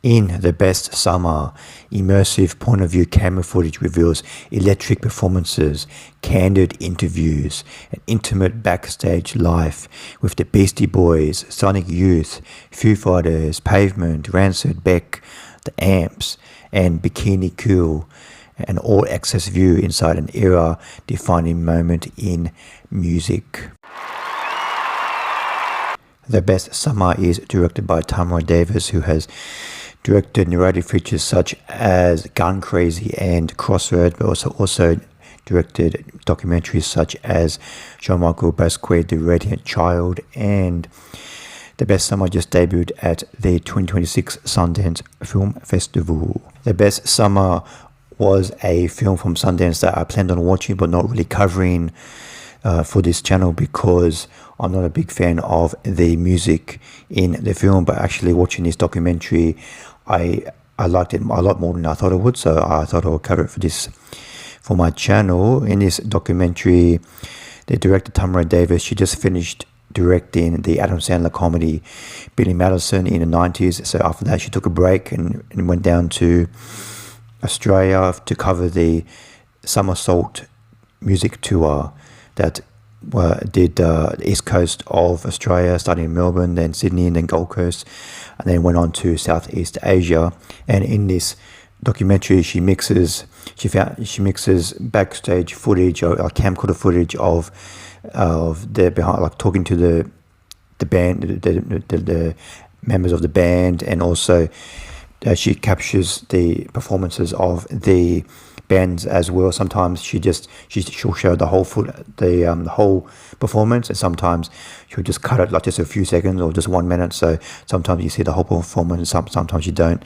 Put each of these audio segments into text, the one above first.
In The Best Summer, immersive point-of-view camera footage reveals electric performances, candid interviews, and intimate backstage life with the Beastie Boys, Sonic Youth, Foo Fighters, Pavement, Rancid, Beck, The Amps, and Bikini Kill, an all-access view inside an era-defining moment in music. The Best Summer is directed by Tamara Davis, who has directed narrative features such as Gun Crazy and Crossroad, but also directed documentaries such as Jean-Michel Basquiat, The Radiant Child, and The Best Summer just debuted at the 2026 Sundance Film Festival. The Best Summer was a film from Sundance that I planned on watching but not really covering for this channel because I'm not a big fan of the music in the film, but actually watching this documentary, I liked it a lot more than I thought I would, so I thought I would cover it for my channel. In this documentary, the director Tamara Davis, she just finished directing the Adam Sandler comedy Billy Madison in the 90s, so after that she took a break and went down to Australia to cover the Somersault music tour that did the east coast of Australia, starting in Melbourne, then Sydney, and then Gold Coast, and then went on to Southeast Asia. And in this documentary, she mixes backstage footage or camcorder footage of the behind, like talking to the band, the members of the band, and also she captures the performances of the bands as well. Sometimes she'll show the whole performance, and sometimes she'll just cut it like just a few seconds or just 1 minute. So sometimes you see the whole performance, and sometimes you don't.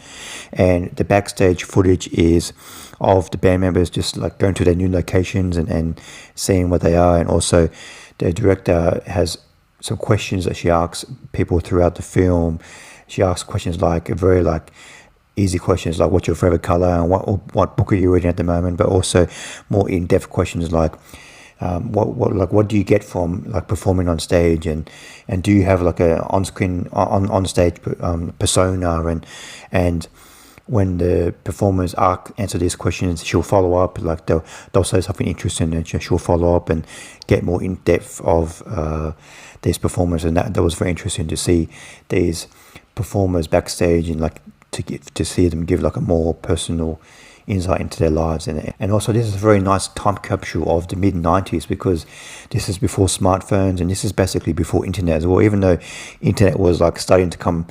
And the backstage footage is of the band members just like going to their new locations and seeing what they are. And also the director has some questions that she asks people throughout the film. She asks questions like very easy questions like what's your favorite color and what book are you reading at the moment, but also more in-depth questions like what do you get from like performing on stage, and do you have like a on stage persona, and when the performers answer these questions, she'll follow up, like they'll say something interesting and she'll follow up and get more in depth of these performers. And that was very interesting to see these performers backstage and like to see them give like a more personal insight into their lives. And also this is a very nice time capsule of the mid-90s, because this is before smartphones and this is basically before internet as well. Even though internet was like starting to come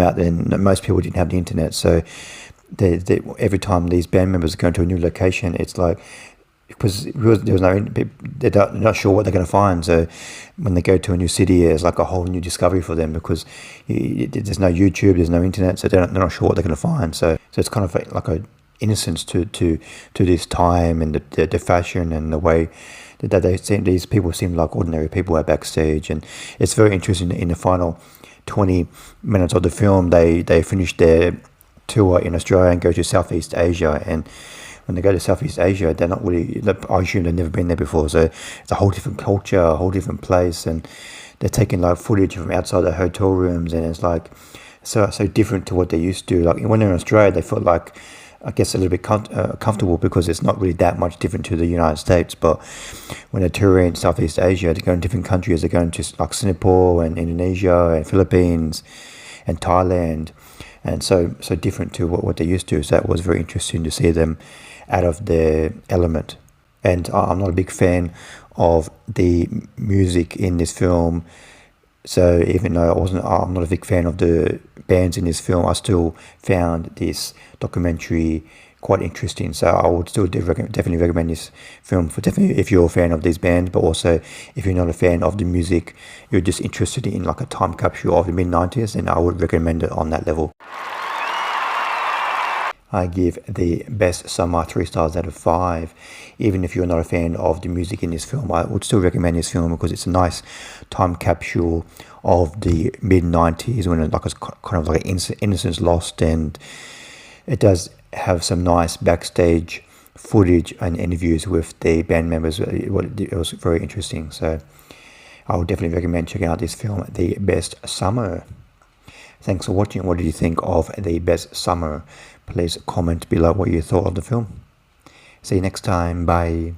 out, then most people didn't have the internet. So every time these band members go to a new location, it's like, because there was they're not sure what they're going to find. So when they go to a new city, it's like a whole new discovery for them, because there's no YouTube, there's no internet, so they're not sure what they're going to find. So it's kind of like a innocence to this time, and the fashion and the way that these people seem like ordinary people at backstage. And it's very interesting. In the final 20 minutes of the film, they finish their tour in Australia and go to Southeast Asia. And when they go to Southeast Asia, they're not really, I assume they've never been there before, so it's a whole different culture, a whole different place, and they're taking like footage from outside the hotel rooms, and it's like so different to what they used to. Like when they're in Australia, they felt like, I guess, a little bit comfortable, because it's not really that much different to the United States. But when they're touring in Southeast Asia, they go in different countries. They're going to like Singapore and Indonesia and Philippines and Thailand, and so different to what they're used to. So that was very interesting to see them out of their element. And I'm not a big fan of the music in this film. So even though I'm not a big fan of the bands in this film, I still found this documentary quite interesting. So I would still definitely recommend this film for definitely if you're a fan of these bands, but also if you're not a fan of the music, you're just interested in like a time capsule of the mid-90s, then I would recommend it on that level. I give The Best Summer 3 stars out of 5. Even if you're not a fan of the music in this film, I would still recommend this film because it's a nice time capsule of the mid-90s when it was kind of like innocence lost, and it does have some nice backstage footage and interviews with the band members. It was very interesting, so I would definitely recommend checking out this film, The Best Summer. Thanks for watching. What did you think of The Best Summer? Please comment below what you thought of the film. See you next time. Bye.